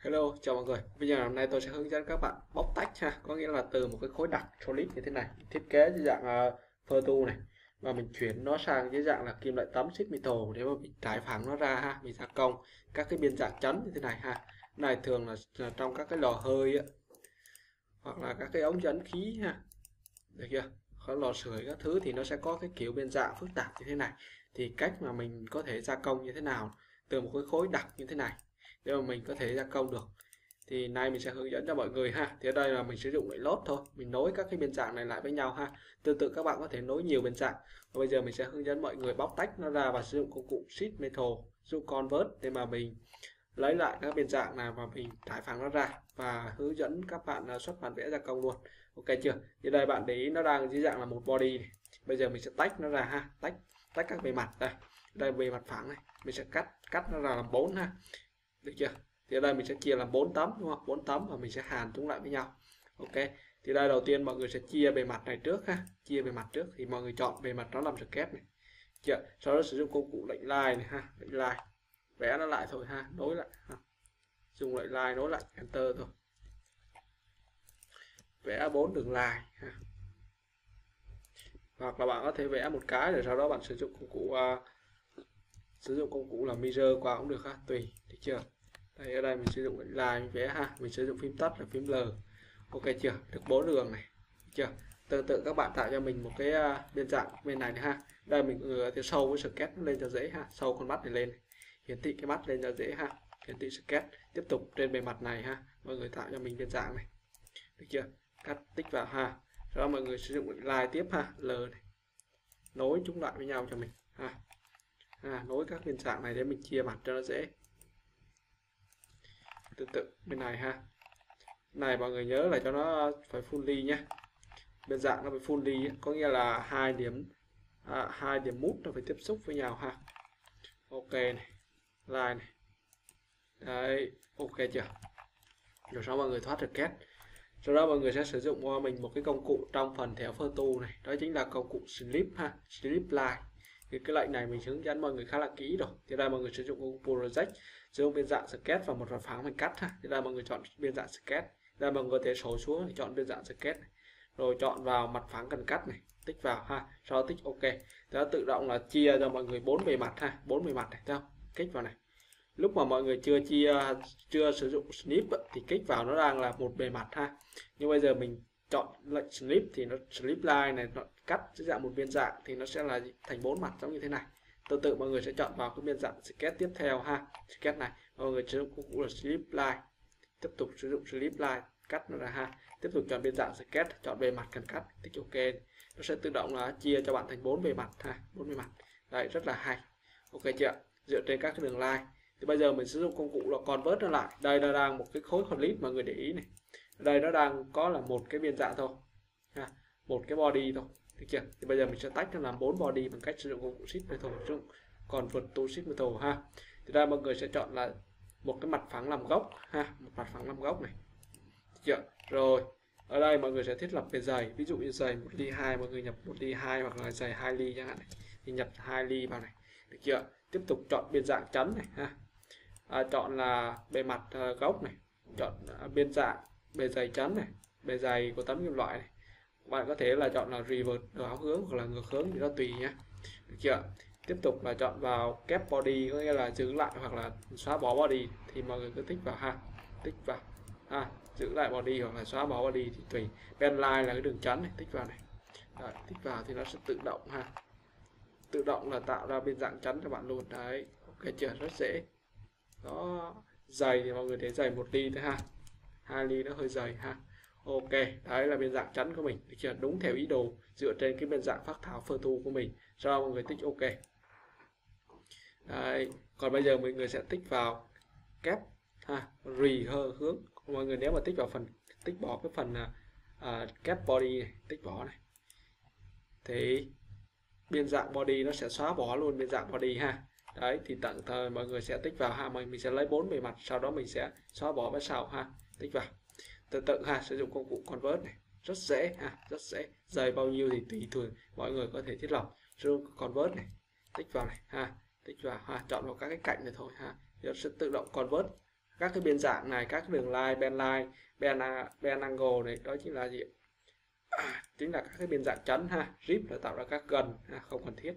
Hello, chào mọi người. Bây giờ hôm nay tôi sẽ hướng dẫn các bạn bóc tách ha, có nghĩa là từ một cái khối đặc solid như thế này, thiết kế dưới dạng phơ tu này và mình chuyển nó sang dưới dạng là kim loại tấm sheet metal để mà mình trải phẳng nó ra ha, mình gia công các cái biên dạng chấn như thế này ha. Này thường là trong các cái lò hơi á, hoặc là các cái ống dẫn khí ha. Được chưa? Có lò sưởi các thứ thì nó sẽ có cái kiểu biên dạng phức tạp như thế này. Thì cách mà mình có thể gia công như thế nào từ một cái khối đặc như thế này để mà mình có thể gia công được thì nay mình sẽ hướng dẫn cho mọi người ha. Thì ở đây là mình sử dụng loại lốt thôi, mình nối các cái biên dạng này lại với nhau ha. Tương tự các bạn có thể nối nhiều biên dạng. Và bây giờ mình sẽ hướng dẫn mọi người bóc tách nó ra và sử dụng công cụ sheet metal, dùng convert để mà mình lấy lại các biên dạng này và mình trải phẳng nó ra và hướng dẫn các bạn xuất bản vẽ gia công luôn. Ok chưa? Thì đây bạn để ý nó đang dưới dạng là một body này. Bây giờ mình sẽ tách nó ra ha, tách các bề mặt đây. Đây bề mặt phẳng này, mình sẽ cắt nó ra làm 4 ha. Được chưa? Thì ở đây mình sẽ chia làm 4 tấm đúng không? 4 tấm và mình sẽ hàn chúng lại với nhau. Ok. Thì đây đầu tiên mọi người sẽ chia bề mặt này trước ha. Chia bề mặt trước thì mọi người chọn bề mặt nó làm được kép này. Chưa? Sau đó sử dụng công cụ lệnh line này ha, lệnh line. Vẽ nó lại thôi ha, nối lại ha. Dùng lệnh line nối lại, enter thôi. Vẽ 4 đường line ha. Hoặc là bạn có thể vẽ một cái rồi sau đó bạn sử dụng công cụ là mirror qua cũng được ha, tùy, được chưa? Đây ở đây mình sử dụng line mình vẽ ha, mình sử dụng phím tắt là phím L. Ok chưa? Được 4 đường này. Được chưa? Tương tự các bạn tạo cho mình một cái biên dạng bên này nữa ha. Đây mình thì sâu với sketch lên cho dễ ha, sâu con mắt này lên. Hiển thị cái mắt lên cho dễ ha. Hiển thị sketch. Tiếp tục trên bề mặt này ha, mọi người tạo cho mình biên dạng này. Được chưa? Cắt tích vào ha. Sau đó mọi người sử dụng line tiếp ha, L này. Nối chúng lại với nhau cho mình ha. Nối các biên dạng này để mình chia mặt cho nó dễ. Tương tự bên này ha, này mọi người nhớ là cho nó phải fully nhé, biên dạng nó phải fully có nghĩa là hai điểm mút nó phải tiếp xúc với nhau ha. Ok này, line này, đấy, ok chưa? Rồi sau mọi người thoát được két. Sau đó mọi người sẽ sử dụng cho mình một cái công cụ trong phần thẻo phơ tu này, đó chính là công cụ slip ha, slip line. Thì cái lệnh này mình hướng dẫn mọi người khá là kỹ rồi. Thì đây mọi người sử dụng công cụ project, sử dụng biên dạng sketch và một mặt phẳng mình cắt ha. Thì đây mọi người chọn biên dạng sketch, đây mọi người có thể sổ xuống để chọn biên dạng sketch này. Rồi chọn vào mặt phẳng cần cắt này, tích vào ha, sau đó tích ok. Thì nó tự động là chia cho mọi người 4 bề mặt ha, 4 bề mặt này, thấy không? Kích vào này. Lúc mà mọi người chưa sử dụng snip thì kích vào nó đang là một bề mặt ha. Nhưng bây giờ mình chọn lệnh snip thì nó snip line này nó cắt dưới dạng một biên dạng thì nó sẽ là thành 4 mặt giống như thế này. Tương tự mọi người sẽ chọn vào cái biên dạng sketch tiếp theo ha. Sketch này mọi người sử dụng công cụ là slip line, tiếp tục sử dụng slip line cắt nó ra ha. Tiếp tục chọn biên dạng sketch, chọn bề mặt cần cắt, tích ok. Nó sẽ tự động là chia cho bạn thành 4 bề mặt ha, 4 bề mặt. Đấy, rất là hay. Ok chưa? Dựa trên các cái đường line. Thì bây giờ mình sử dụng công cụ là convert nó lại. Đây nó đang một cái khối clip mà người để ý này. Đây nó đang có là một cái biên dạng thôi ha, một cái body thôi, được chưa? Thì bây giờ mình sẽ tách nó làm 4 body bằng cách sử dụng công cụ sheet metal, sử dụng convert to sheet metal ha. Thì đây mọi người sẽ chọn là một cái mặt phẳng làm gốc ha, một mặt phẳng làm gốc này, được chưa? Rồi ở đây mọi người sẽ thiết lập về dày, ví dụ như dày 1 ly 2 mọi người nhập 1 ly 2 hoặc là dày 2 ly chẳng hạn này, thì nhập 2 ly vào này, được chưa? Tiếp tục chọn biên dạng chấn này ha, chọn là bề mặt gốc này, chọn biên dạng bề dày chấn này, bề dày của tấm kim loại này. Bạn có thể là chọn là reverse áo hướng hoặc là ngược hướng thì nó tùy nhé, được chưa? Tiếp tục là chọn vào kép body, có nghĩa là giữ lại hoặc là xóa bỏ body, thì mọi người cứ tích vào ha, tích vào ha, giữ lại body hoặc là xóa bỏ body thì tùy. Pen line là cái đường chắn này, tích vào này. Đấy, tích vào thì nó sẽ tự động ha, tự động là tạo ra biên dạng chắn cho bạn luôn. Đấy, ok chưa? Rất dễ. Đó, dày thì mọi người thấy dày 1 ly thôi ha, 2 ly nó hơi dày ha. Ok, đấy là biên dạng chắn của mình, được chưa? Đúng theo ý đồ dựa trên cái biên dạng phác thảo phơ tu của mình. Sau mọi người tích ok. Đấy, còn bây giờ mọi người sẽ tích vào kép ha, hướng. Mọi người nếu mà tích vào phần tích bỏ cái phần kép body này, tích bỏ này, thì biên dạng body nó sẽ xóa bỏ luôn biên dạng body ha. Đấy thì tận thời mọi người sẽ tích vào ha, mình sẽ lấy 4 bề mặt, sau đó mình sẽ xóa bỏ với sau ha, tích vào. Tự tự ha, sử dụng công cụ convert này rất dễ ha, rất dễ. Dày bao nhiêu thì tùy thường mọi người có thể thiết lập. Sử dụng convert này, tích vào này ha, tích vào ha, chọn vào các cái cạnh này thôi ha, nó sẽ tự động convert các cái biên dạng này, các đường line, bend angle này, đó chính là gì? Chính là các cái biên dạng chắn ha. Rip là tạo ra các gần ha, không cần thiết.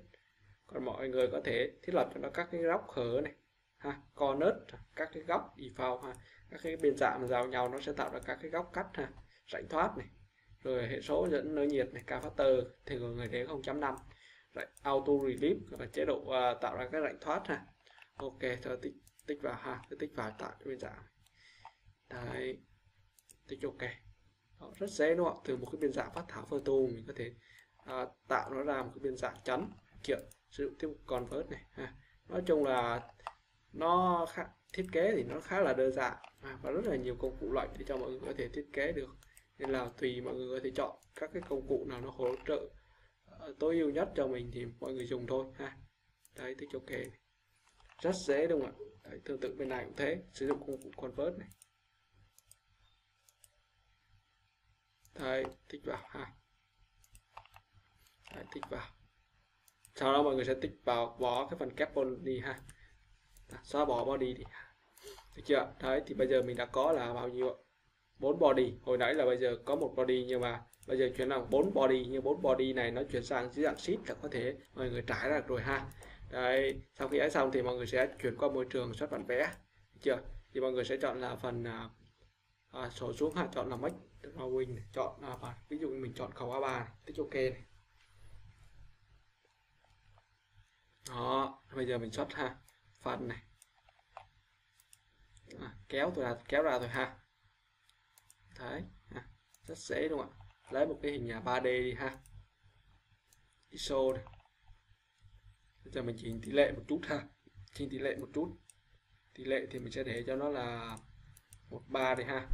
Còn mọi người có thể thiết lập cho nó các cái góc hở này ha, corner, các cái góc default ha, các cái biên dạng giao nhau nó sẽ tạo ra các cái góc cắt ha, rãnh thoát này, rồi hệ số dẫn nới nhiệt này, K factor thì người để 0.5, rồi auto relief là chế độ tạo ra cái rãnh thoát ha. Ok, cho tích vào ha, tích vào tạo biên dạng đấy, tích ok. Đó, rất dễ đúng không? Từ một cái biên dạng phát thảo photo mình có thể tạo nó ra một cái biên dạng chắn kiểu sử dụng tiếp convert này ha. Nói chung là nó thiết kế thì nó khá là đơn giản và rất là nhiều công cụ lệnh để cho mọi người có thể thiết kế được, nên là tùy mọi người có thể chọn các cái công cụ nào nó hỗ trợ tối ưu nhất cho mình thì mọi người dùng thôi ha. Đấy, tích ok này. Rất dễ đúng không ạ? Đấy, tương tự bên này cũng thế, sử dụng công cụ convert này. Đấy, tích vào ha. Đấy, tích vào. Sau đó mọi người sẽ tích vào bỏ cái phần kép đi ha. Xóa bỏ body đi. Được chưa? Đấy thì bây giờ mình đã có là bao nhiêu? 4 body. Hồi nãy là bây giờ có một body nhưng mà bây giờ chuyển sang 4 body, nhưng 4 body này nó chuyển sang dưới dạng sheet là có thể mọi người trải ra rồi ha. Đấy, sau khi ấy xong thì mọi người sẽ chuyển qua môi trường xuất bản vẽ. Được chưa? Thì mọi người sẽ chọn là phần sổ xuống ha, chọn là make drawing này, chọn ví dụ mình chọn khẩu A3 này, tích ok này. Đó, bây giờ mình xuất ha, phần này. Kéo ra thôi ha. Đấy, rất dễ đúng không ạ? Lấy một cái hình 3D đi ha, ISO này. Bây giờ mình chỉnh tỷ lệ một chút ha, chỉnh tỷ lệ một chút. Tỷ lệ thì mình sẽ để cho nó là 13 đi ha.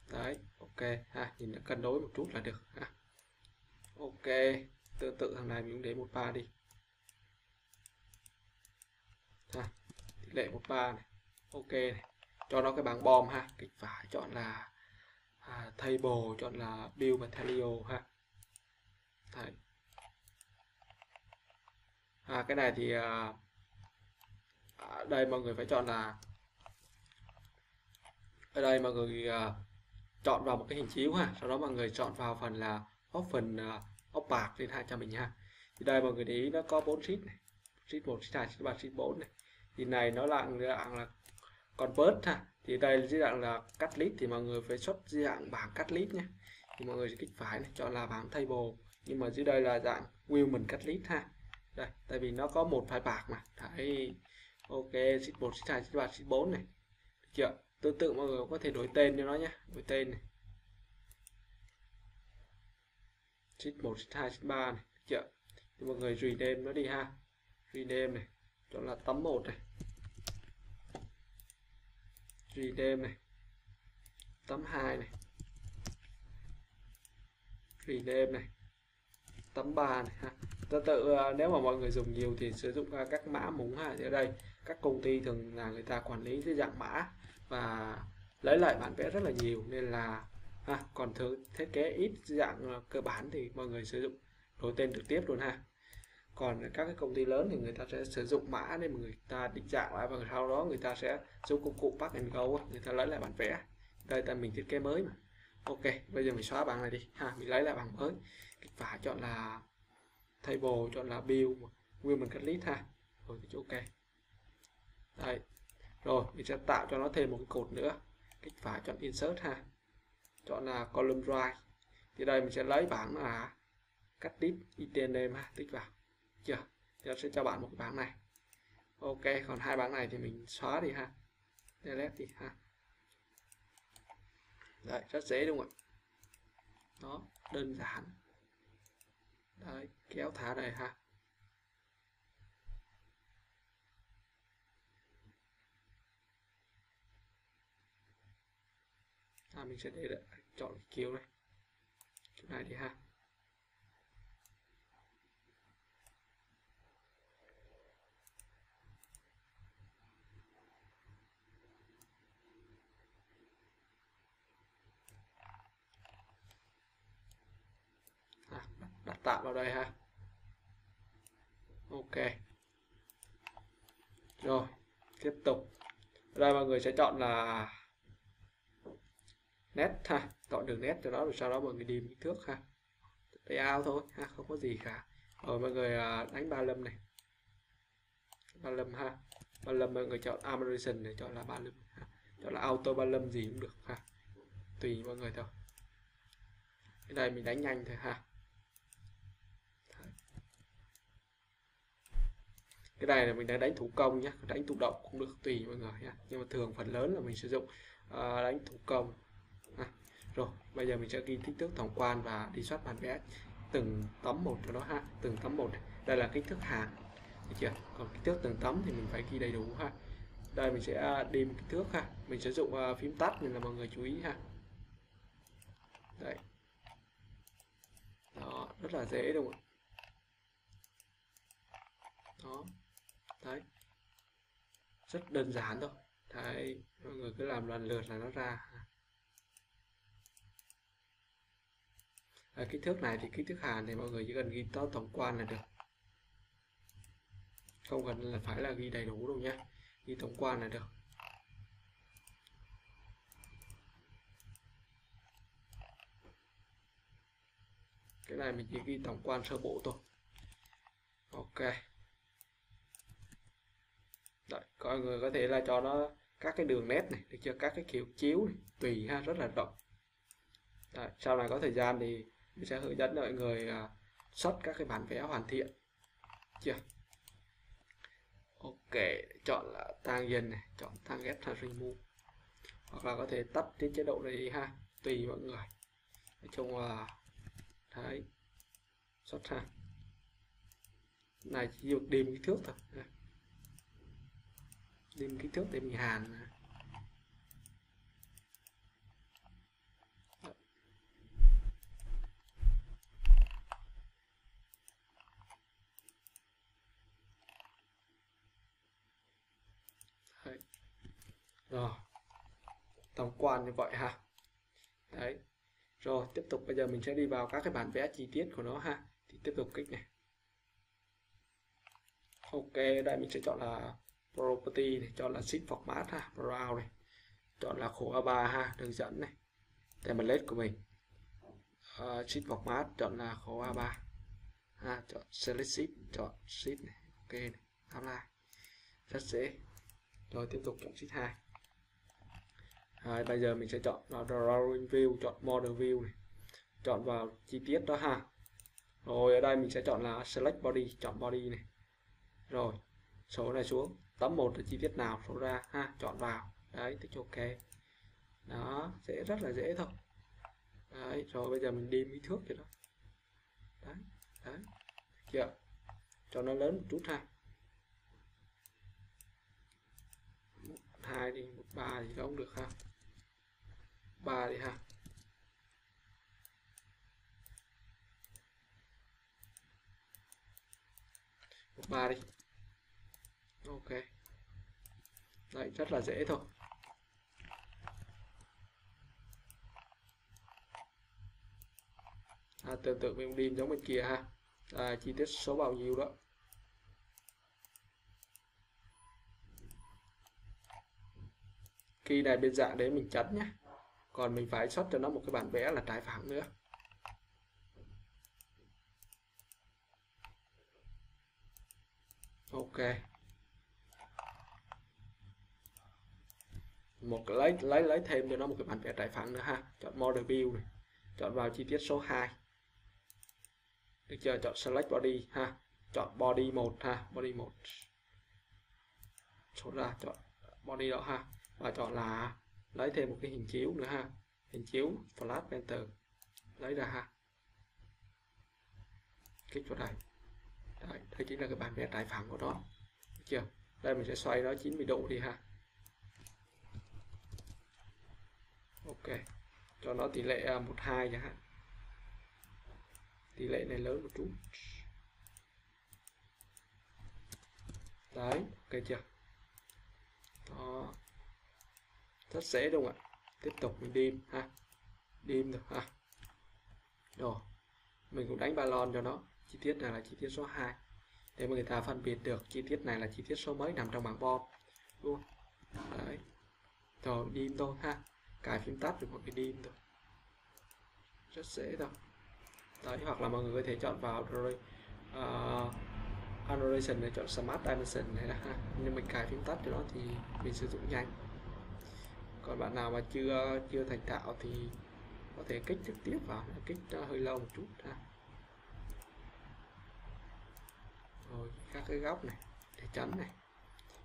Đấy, ok ha, nhìn nó cân đối một chút là được ha. Ok, tương tự thằng này mình cũng để 13 đi ha, tỷ lệ 13 này. Ok này, cho nó cái bảng bom ha, kích phải chọn là table, chọn là build material ha. Đấy. Cái này thì đây mọi người phải chọn là, ở đây mọi người chọn vào một cái hình chiếu ha, sau đó mọi người chọn vào phần là option opaque lên 200 mình ha. Thì đây mọi người để ý nó có 4 sheet này, sheet 1, sheet 2, sheet 3, sheet 4 này. Thì này nó là dạng là convert ha. Thì đây dưới dạng là cắt list thì mọi người phải xuất dưới dạng bảng cắt list nhé. Thì mọi người sẽ kích phải này, chọn là bảng table, nhưng mà dưới đây là dạng view mình cắt list ha. Đây, tại vì nó có một file bạc mà. Đấy. Ok, sheet 1, sheet 2, sheet 3, sheet 4 này. Được chưa? Tương tự mọi người có thể đổi tên cho nó nhé, đổi tên này. Sheet 1, sheet 2, sheet 3 này. Được chưa? Thì mọi người rename nó đi ha. Rename này, chọn là tấm 1 này. Rename này. Tấm 2 này. Rename này. Tấm 3 này ha. Tương tự nếu mà mọi người dùng nhiều thì sử dụng các mã múng ha. Ở đây các công ty thường là người ta quản lý dưới dạng mã và lấy lại bản vẽ rất là nhiều, nên là còn thứ thiết kế ít dạng cơ bản thì mọi người sử dụng đổi tên trực tiếp luôn ha. Còn các cái công ty lớn thì người ta sẽ sử dụng mã để mà người ta định dạng lại, và sau đó người ta sẽ dùng công cụ Pack and Go, người ta lấy lại bản vẽ. Đây tại mình thiết kế mới mà. Ok, bây giờ mình xóa bảng này đi ha, mình lấy lại bảng mới. Kích phải chọn là table, chọn là build, nguyên mình cắt list ha. Rồi thì ok. Đây. Rồi, mình sẽ tạo cho nó thêm một cái cột nữa. Kích phải chọn insert ha. Chọn là column right. Thì đây mình sẽ lấy bảng là cắt list item name ha, tích vào. Chưa? Thì nó sẽ cho bạn một cái bảng này. Ok, còn hai bảng này thì mình xóa đi ha. Delete đi ha. Đấy, rất dễ đúng không ạ? Đó, đơn giản. Đấy, kéo thả này ha. Mình sẽ để chọn kiểu này. Chỗ này đi ha. Đặt tạm vào đây ha. Ok. Rồi, tiếp tục. Ở đây mọi người sẽ chọn là nét ha, chọn đường nét cho nó, rồi sau đó mọi người điền kích thước ha, layout thôi ha, không có gì cả. Rồi mọi người đánh 35 này, 35 ha, 35 mọi người chọn American để chọn là 35 ha. Chọn là auto 35 gì cũng được ha, tùy mọi người thôi. Cái này mình đánh nhanh thôi ha. Cái này là mình đã đánh thủ công nhé, đánh tự động cũng được tùy mọi người nhé, nhưng mà thường phần lớn là mình sử dụng đánh thủ công ha. Rồi bây giờ mình sẽ ghi kích thước tổng quan và đi soát bản vẽ từng tấm một cho nó ha, từng tấm một này. Đây là kích thước hàng, được chưa? Còn kích thước từng tấm thì mình phải ghi đầy đủ ha. Đây mình sẽ điền kích thước ha, mình sử dụng phím tắt nên là mọi người chú ý ha. Đấy, đó, rất là dễ đúng không? Đó, đấy, rất đơn giản thôi. Đấy, mọi người cứ làm lần lượt là nó ra. Kích thước này thì kích thước hàn thì mọi người chỉ cần ghi to tổng quan là được, không cần là phải là ghi đầy đủ đâu nhé, ghi tổng quan là được. Cái này mình chỉ ghi tổng quan sơ bộ thôi. Ok. Đấy, mọi người có thể là cho nó các cái đường nét này, được chưa, các cái kiểu chiếu này, tùy ha, rất là rộng. Đấy, sau này có thời gian thì mình sẽ hướng dẫn mọi người xuất các cái bản vẽ hoàn thiện chưa. Ok, chọn là tangent này, chọn target và remove, hoặc là có thể tắt cái chế độ này đi ha, tùy mọi người. Nói chung là đấy, xuất ha, này chỉ được điền kích thước thôi, điền kích thước để mình hàn. Đấy. Rồi, tổng quan như vậy ha. Đấy, rồi tiếp tục bây giờ mình sẽ đi vào các cái bản vẽ chi tiết của nó ha. Thì tiếp tục kích này. Ok, đây mình sẽ chọn là property này, chọn là sheet format ha, brown này, chọn là khổ A3 ha, đường dẫn này, template của mình, sheet format chọn là khổ A3 ha, chọn select sheet, chọn sheet này, ok này, apply, rất dễ. Rồi tiếp tục chọn sheet 2. Bây giờ mình sẽ chọn vào drawing view, chọn model view này, chọn vào chi tiết đó ha. Rồi ở đây mình sẽ chọn là select body, chọn body này. Rồi số này xuống, tấm 1 là chi tiết nào số ra ha, chọn vào. Đấy, tích ok. Đó, rất là dễ thôi. Đấy, rồi bây giờ mình điền kích thước cho nó. Đấy, đấy. Chưa? Cho nó lớn một chút ha. 2 đi, 3 thì cũng được ha. 3 đi ha. Một 3 đi. Ok. Đấy, rất là dễ thôi. Tương tự mình điền giống bên kia ha. Chi tiết số bao nhiêu đó. Key này bên dạng đấy mình chấn nhé. Còn mình phải xuất cho nó một cái bản vẽ là trái phẳng nữa. Ok. Lấy thêm cho nó một cái bản vẽ trái phẳng nữa ha. Chọn model view này. Chọn vào chi tiết số 2. Được chưa? Chọn select body ha. Chọn body 1 ha, body 1. Số ra chọn body đó ha. Và chọn là lấy thêm một cái hình chiếu nữa ha. Hình chiếu flash enter. Lấy ra ha. Kích vào đây. Đấy, đây chính là cái bản vẽ trái phẳng của nó. Được chưa? Đây mình sẽ xoay nó 90 độ đi ha. Ok. Cho nó tỷ lệ 1:2 chẳng hạn. Tỷ lệ này lớn một chút. Đấy, ok chưa? Đó. Rất dễ đúng không ạ? Tiếp tục mình dim ha. Dim được ha. Rồi. Mình cũng đánh balon cho nó. Chi tiết này là chi tiết số 2. Để mà người ta phân biệt được chi tiết này là chi tiết số mấy nằm trong bảng bom. Đúng không? Đấy. Rồi dim thôi ha, cài phím tắt rồi một cái dim thôi, rất dễ thôi. Đấy, hoặc là mọi người có thể chọn vào rồi annotation này, chọn Smart Dimension này ha, nhưng mình cài phím tắt cho nó thì mình sử dụng nhanh. Còn bạn nào mà chưa thành thạo thì có thể kích trực tiếp vào, kích hơi lâu một chút ha. Rồi các cái góc này để chắn này,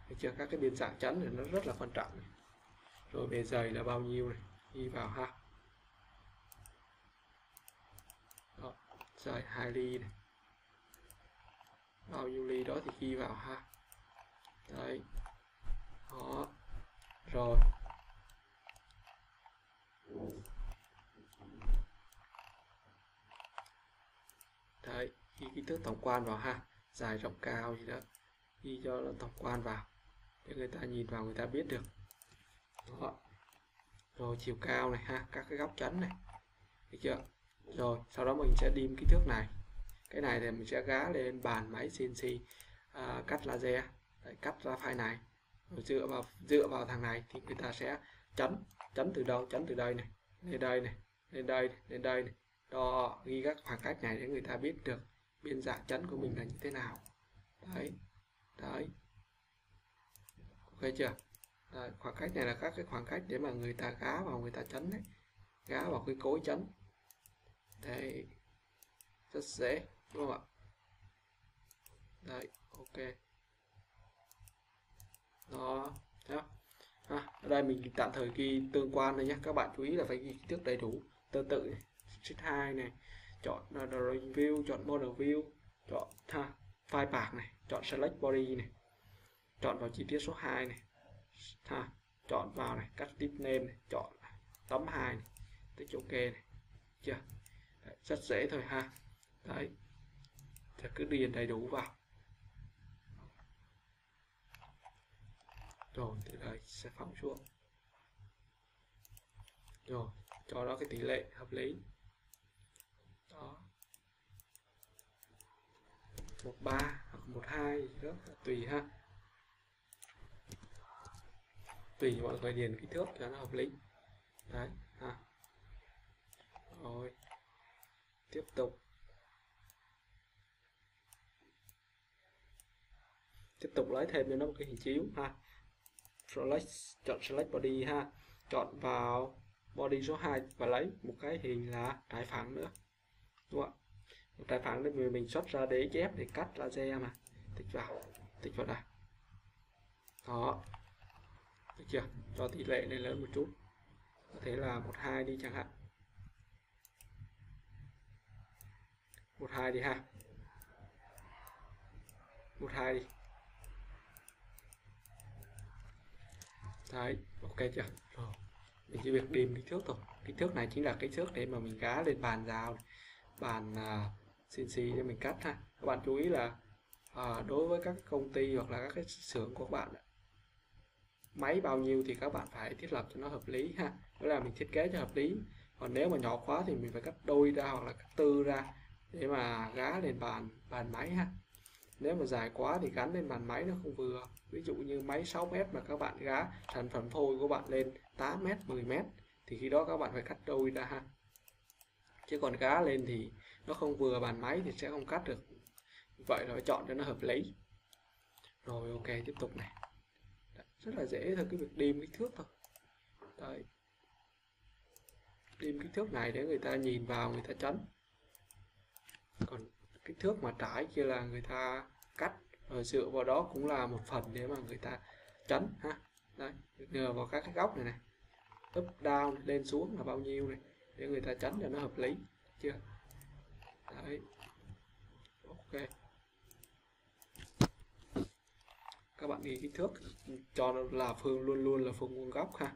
thấy chưa, các cái biên dạng chắn thì nó rất là quan trọng này. Rồi bề dày là bao nhiêu này, ghi vào ha. Đó, dày 2 ly này, bao nhiêu ly đó thì ghi vào ha. Đấy, đó, rồi đấy, ghi kích thước tổng quan vào ha, dài rộng cao gì đó, ghi cho nó tổng quan vào để người ta nhìn vào người ta biết được. Đó. Rồi chiều cao này ha, các cái góc chắn này, được chưa? Rồi sau đó mình sẽ dim kích thước này, cái này thì mình sẽ gá lên bàn máy CNC cắt laser. Đấy, cắt ra file này, rồi dựa vào thằng này thì người ta sẽ chấn từ đâu, chấn từ đây này, lên đây này, lên đây, lên đây này. Đo ghi các khoảng cách này để người ta biết được biên dạng chấn của mình là như thế nào. Đấy, đấy, ok chưa? Đấy, khoảng cách này là các cái khoảng cách để mà người ta gá vào, người ta chấn đấy, gá vào cái cối chấn. Đấy, rất dễ đúng không ạ? Đấy, ok. Đó, ở đây mình tạm thời ghi tương quan này nhé, các bạn chú ý là phải ghi kích thước đầy đủ. Tương tự này, sheet 2 này, chọn drawing view, chọn model view, chọn file path này, chọn select body này, chọn vào chi tiết số 2 này, chọn vào này, cắt tip name này, chọn tấm 2 này, tích ok này, chưa? Đấy, rất dễ thôi ha. Đấy, thì cứ điền đầy đủ vào. Rồi từ đây sẽ phóng xuống, rồi cho nó cái tỷ lệ hợp lý. Đó, 13 hoặc 12 gì đó tùy ha, tùy mọi người điền kích thước cho nó hợp lý. Đấy ha. Rồi tiếp tục lấy thêm cho nó một cái hình chiếu ha. Chọn select body ha, chọn vào body số 2 và lấy một cái hình là trải phẳng nữa, đúng không ạ? Một trải phẳng để mình xuất ra để chép để cắt laser mà, tích vào đây. Đó, được chưa? Cho tỷ lệ này lớn một chút, có thể là 12 đi chẳng hạn, 12 đi ha, 12 đi. Đấy, ok chưa? Rồi, mình chỉ việc điền kích thước thôi. Kích thước này chính là kích thước để mà mình gá lên bàn rào, bàn CNC để mình cắt ha. Các bạn chú ý là đối với các công ty hoặc là các cái xưởng của các bạn, máy bao nhiêu thì các bạn phải thiết lập cho nó hợp lý ha. Đó là mình thiết kế cho hợp lý. Còn nếu mà nhỏ quá thì mình phải cắt đôi ra hoặc là cắt tư ra để mà gá lên bàn máy ha. Nếu mà dài quá thì gắn lên bàn máy nó không vừa. Ví dụ như máy 6m mà các bạn gá sản phẩm phôi của bạn lên 8m, 10m thì khi đó các bạn phải cắt đôi ra ha. Chứ còn gá lên thì nó không vừa bàn máy thì sẽ không cắt được. Vậy là phải chọn cho nó hợp lý. Rồi ok, tiếp tục này. Đấy, rất là dễ thôi, cái việc điền kích thước thôi. Đấy, điền kích thước này để người ta nhìn vào người ta chấn. Còn kích thước mà trải kia là người ta cắt, rồi dựa vào đó cũng là một phần để mà người ta chấn ha. Đấy, nhờ vào các cái góc này này, up down lên xuống là bao nhiêu này để người ta chấn cho nó hợp lý, chưa? Đấy, ok. Các bạn ghi kích thước cho nó là luôn luôn là phương vuông góc ha.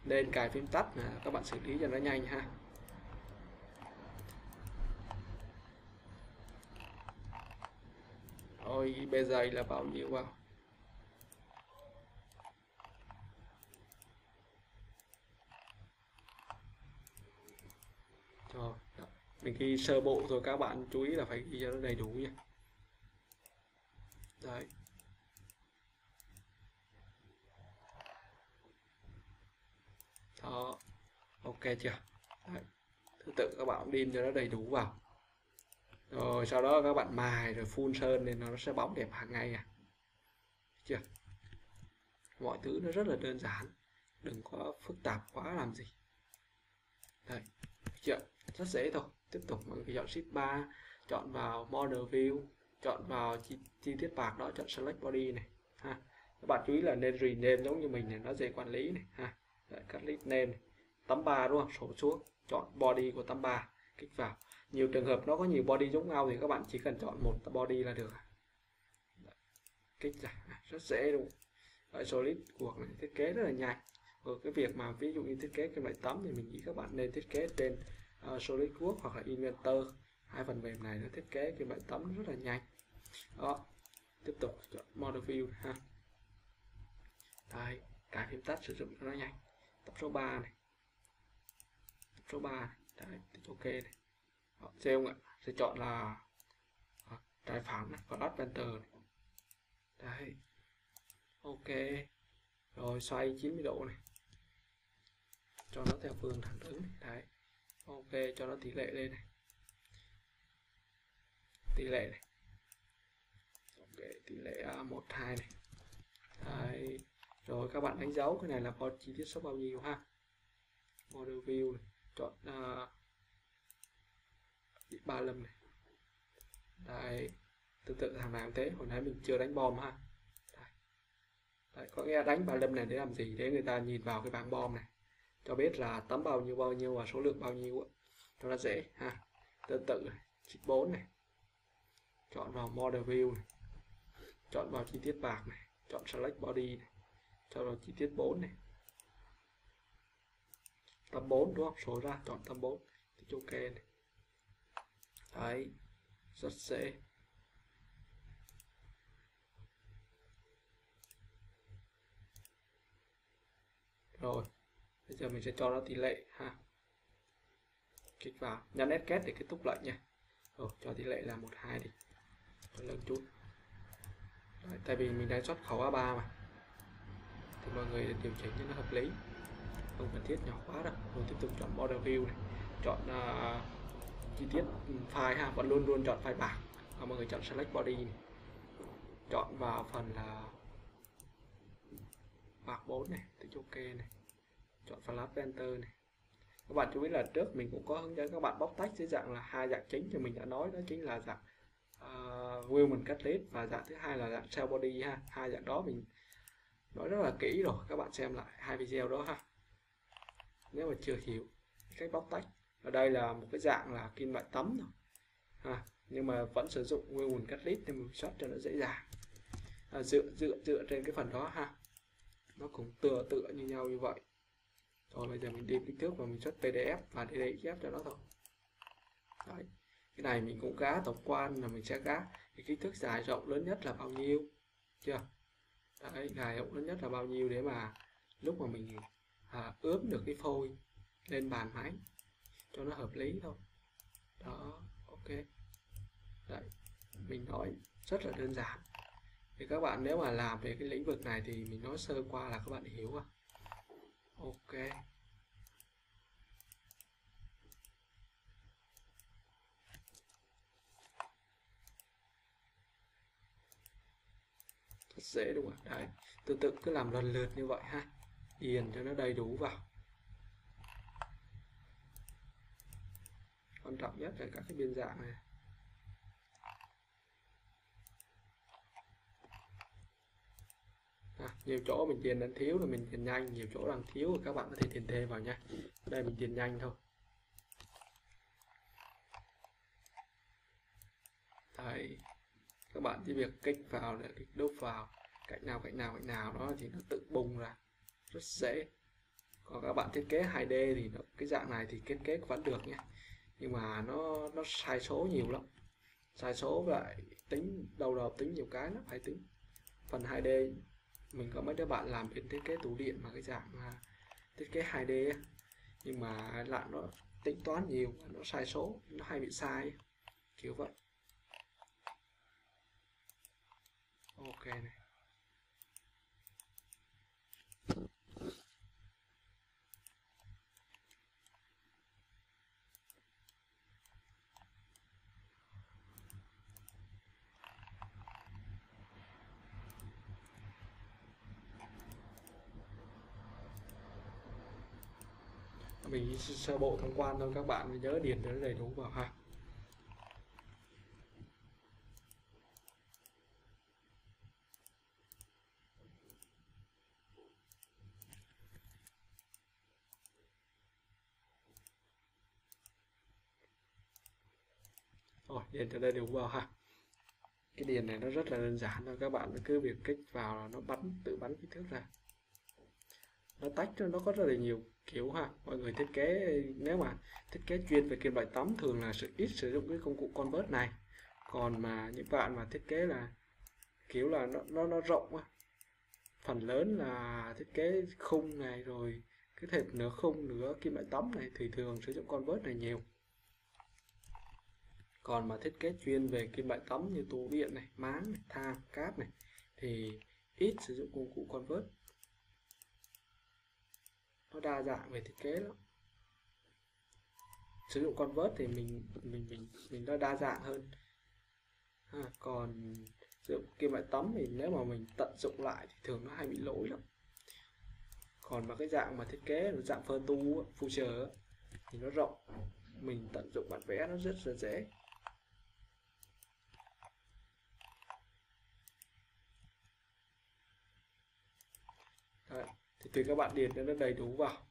Lên cài phím tắt là các bạn xử lý cho nó nhanh ha. Rồi bề dày là bao nhiêu vào? Rồi, mình ghi sơ bộ thôi, các bạn chú ý là phải ghi cho nó đầy đủ nha. Đấy. Đó, ok chưa? Đấy. Thứ tự các bạn điền cho nó đầy đủ vào. Rồi sau đó các bạn mài rồi phun sơn nên nó sẽ bóng đẹp hàng ngày à. Chưa? Mọi thứ nó rất là đơn giản, đừng có phức tạp quá làm gì. Đây, chưa? Rất dễ thôi. Tiếp tục mọi người chọn Shift 3, chọn vào Model View, chọn vào chi tiết bạc đó, chọn Select Body này ha. Các bạn chú ý là nên rename giống như mình này, nó dễ quản lý này ha. Đấy, cắt list name này. Tấm 3 đúng không? Sổ xuống, chọn body của tấm 3, kích vào. Nhiều trường hợp nó có nhiều body giống nhau thì các bạn chỉ cần chọn một body là được. Kích ra, rất dễ luôn. Ở Solid cuộc này thiết kế rất là nhanh. Ở cái việc mà ví dụ như thiết kế cái loại tấm thì mình nghĩ các bạn nên thiết kế trên SolidWorks hoặc là Inventor. Hai phần mềm này nó thiết kế cái loại tấm rất là nhanh. Đó, tiếp tục chọn Model View ha. Đây, cài phím tắt sử dụng cho nó nhanh. Tập số 3 này, tập số 3 này. Đấy, ok này. Đó, xem không ạ? Sẽ chọn là trái phẳng này, và Adventure này. Đấy, ok. Rồi xoay 90 độ này, cho nó theo phương thẳng đứng này. Đấy, ok, cho nó tỷ lệ lên này, tỷ lệ này, ok, tỷ lệ 1:2 này. Đấy, rồi các bạn đánh dấu cái này là có chi tiết số bao nhiêu ha. Model View này, chọn 35 này. Đấy, tương tự thằng nào cũng thế, hồi nãy mình chưa đánh bom ha. Đấy, có nghĩa đánh 35 này để làm gì? Để người ta nhìn vào cái bảng bom này, cho biết là tấm bao nhiêu và số lượng bao nhiêu, cho nó dễ ha. Tương tự này, chip 4 này, chọn vào Model View này, chọn vào chi tiết bạc này, chọn Select Body này, chọn vào chi tiết 4 này, tấm 4 đúng không? Số ra chọn tấm 4 thì ok này. Đấy, rất dễ. Rồi, bây giờ mình sẽ cho nó tỷ lệ ha. Kích vào, nhấn Escape để kết thúc lại nha. Rồi, cho tỷ lệ là 1:2 đi, cho lớn chút. Đấy, tại vì mình đang xuất khẩu A3 mà, thì mọi người điều chỉnh cho nó hợp lý, không cần thiết nhỏ quá đâu. Rồi tiếp tục chọn Model View này, chọn chi tiết file ha, vẫn luôn chọn file bạc. Và mọi người chọn Select Body này, chọn vào phần là bạc 4 này, thì ok này, chọn phần Adventure này. Các bạn chú ý là trước mình cũng có hướng dẫn các bạn bóc tách dưới dạng là hai dạng chính, thì mình đã nói đó chính là dạng Wheel cắt list và dạng thứ hai là dạng Cell Body ha. Hai dạng đó mình nói rất là kỹ rồi, các bạn xem lại hai video đó ha, nếu mà chưa hiểu cách bóc tách. Ở đây là một cái dạng là kim loại tấm thôi ha, nhưng mà vẫn sử dụng Wheel cắt list để mình xuất cho nó dễ dàng. Dựa trên cái phần đó ha, nó cũng tựa như nhau như vậy. Rồi bây giờ mình điền kích thước và mình xuất PDF và DXF cho nó thôi. Đấy, cái này mình cũng gá tổng quan là mình sẽ gá cái kích thước dài rộng lớn nhất là bao nhiêu, chưa? Đấy, dài rộng lớn nhất là bao nhiêu để mà lúc mà mình ướm được cái phôi lên bàn máy cho nó hợp lý thôi. Đó, ok. Đấy, mình nói rất là đơn giản. Thì các bạn nếu mà làm về cái lĩnh vực này thì mình nói sơ qua là các bạn hiểu à. Ok. Rất dễ đúng không? Đấy, từ từ cứ làm lần lượt như vậy ha, điền cho nó đầy đủ vào. Quan trọng nhất là các cái biên dạng này. Nhiều chỗ mình điền đang thiếu thì mình điền nhanh, nhiều chỗ đang thiếu thì các bạn có thể điền thêm vào nha. Đây mình điền nhanh thôi. Đấy, các bạn chỉ việc kích vào để kích đúp vào cạnh nào đó thì nó tự bung ra, rất dễ. Còn các bạn thiết kế 2D thì cái dạng này thì thiết kế vẫn được nhé, nhưng mà nó sai số nhiều lắm, sai số lại tính đầu tính nhiều cái nó phải tính. Phần 2D mình có mấy đứa bạn làm bên thiết kế tủ điện mà cái dạng thiết kế 2D nhưng mà lại nó tính toán nhiều, nó sai số, nó hay bị sai kiểu vậy. Ok này. Mình sơ bộ tham quan thôi, các bạn nhớ điền nó đầy đủ vào ha. Rồi điền cho đầy đủ vào ha. Cái điền này nó rất là đơn giản thôi, các bạn cứ việc kích vào là nó tự bắn kích thước ra. Nó tách nó có rất là nhiều kiểu ha. Mọi người thiết kế, nếu mà thiết kế chuyên về kim loại tấm thường là ít sử dụng cái công cụ convert này. Còn mà những bạn mà thiết kế là kiểu là nó rộng á, phần lớn là thiết kế khung này rồi cái thệt nửa khung nửa kim loại tấm này thì thường sử dụng convert này nhiều. Còn mà thiết kế chuyên về kim loại tấm như tủ điện này, máng này, thang, cáp này thì ít sử dụng công cụ convert. Nó đa dạng về thiết kế lắm. Sử dụng convert thì mình nó đa dạng hơn. Còn sử dụng kim loại tấm thì nếu mà mình tận dụng lại thì thường nó hay bị lỗi lắm. Còn mà cái dạng mà thiết kế là dạng future thì nó rộng, mình tận dụng bản vẽ nó rất là dễ. Đấy, thì tùy các bạn điền cho nó đầy đủ vào.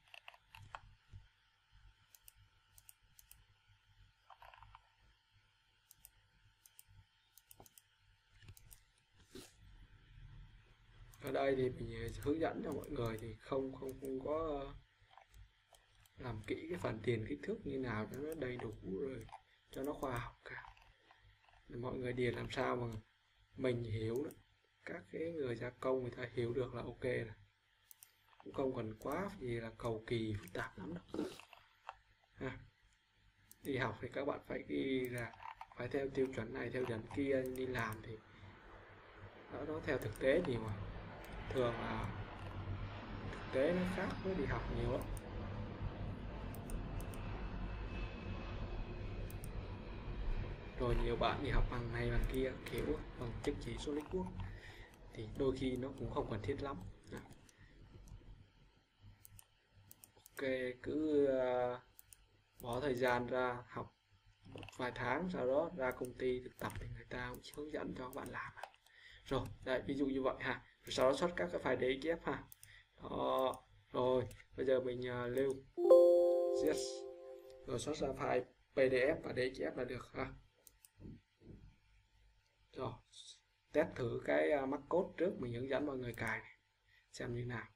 Ở đây thì mình hướng dẫn cho mọi người thì không có làm kỹ cái phần điền kích thước như nào cho nó đầy đủ rồi cho nó khoa học cả. Để mọi người điền làm sao mà mình hiểu đó. Các cái người gia công người ta hiểu được là ok rồi, cũng không cần quá gì là cầu kỳ phức tạp lắm đâu ha. Đi học thì các bạn phải ghi là phải theo tiêu chuẩn này theo chuẩn kia, đi làm thì nó theo thực tế nhiều mà thường là thực tế nó khác với đi học nhiều lắm. Rồi nhiều bạn đi học bằng này bằng kia kiểu bằng chứng chỉ SolidWorks thì đôi khi nó cũng không cần thiết lắm. Ok, cứ bỏ thời gian ra học một vài tháng, sau đó ra công ty thực tập thì người ta cũng hướng dẫn cho các bạn làm. Rồi, đấy, ví dụ như vậy ha. Rồi sau đó xuất các cái file DXF ha. Đó. Rồi, bây giờ mình lưu yes. Rồi xuất ra file PDF và DXF là được ha. Rồi, test thử cái mắc code trước, mình hướng dẫn mọi người cài này, xem như nào.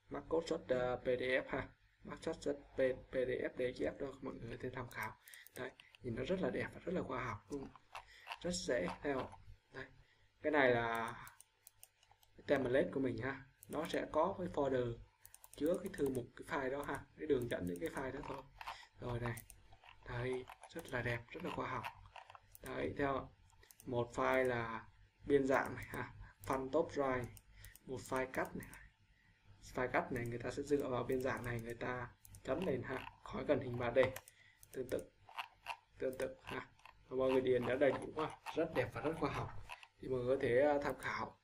Mắc code xuất PDF ha, mắc code xuất PDF DXF đó, mọi người có thể tham khảo. Đấy, nhìn nó rất là đẹp và rất là khoa học luôn, rất dễ theo. Đây, cái này là cái template của mình ha, nó sẽ có cái folder chứa cái thư mục cái file đó ha, cái đường dẫn đến cái file đó thôi. Rồi này, đây rất là đẹp, rất là khoa học. Đấy, theo một file là biên dạng này ha, file top drive, một file cắt này, file cắt này người ta sẽ dựa vào biên dạng này người ta chấm lên ha, khỏi cần hình 3D. Tương tự ha, và mọi người điền đã đầy đủ ha, rất đẹp và rất khoa học. Thì mọi người có thể tham khảo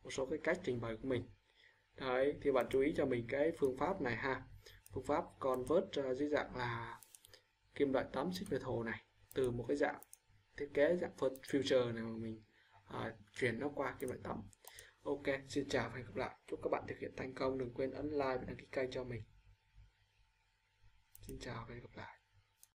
một số cái cách trình bày của mình. Đấy, thì bạn chú ý cho mình cái phương pháp này ha, phương pháp convert dưới dạng là kim loại tấm sheet metal này, từ một cái dạng thiết kế dạng future này mà mình chuyển nó qua kim loại tấm. Ok, xin chào và hẹn gặp lại. Chúc các bạn thực hiện thành công. Đừng quên ấn like và đăng ký kênh cho mình. Xin chào và hẹn gặp lại.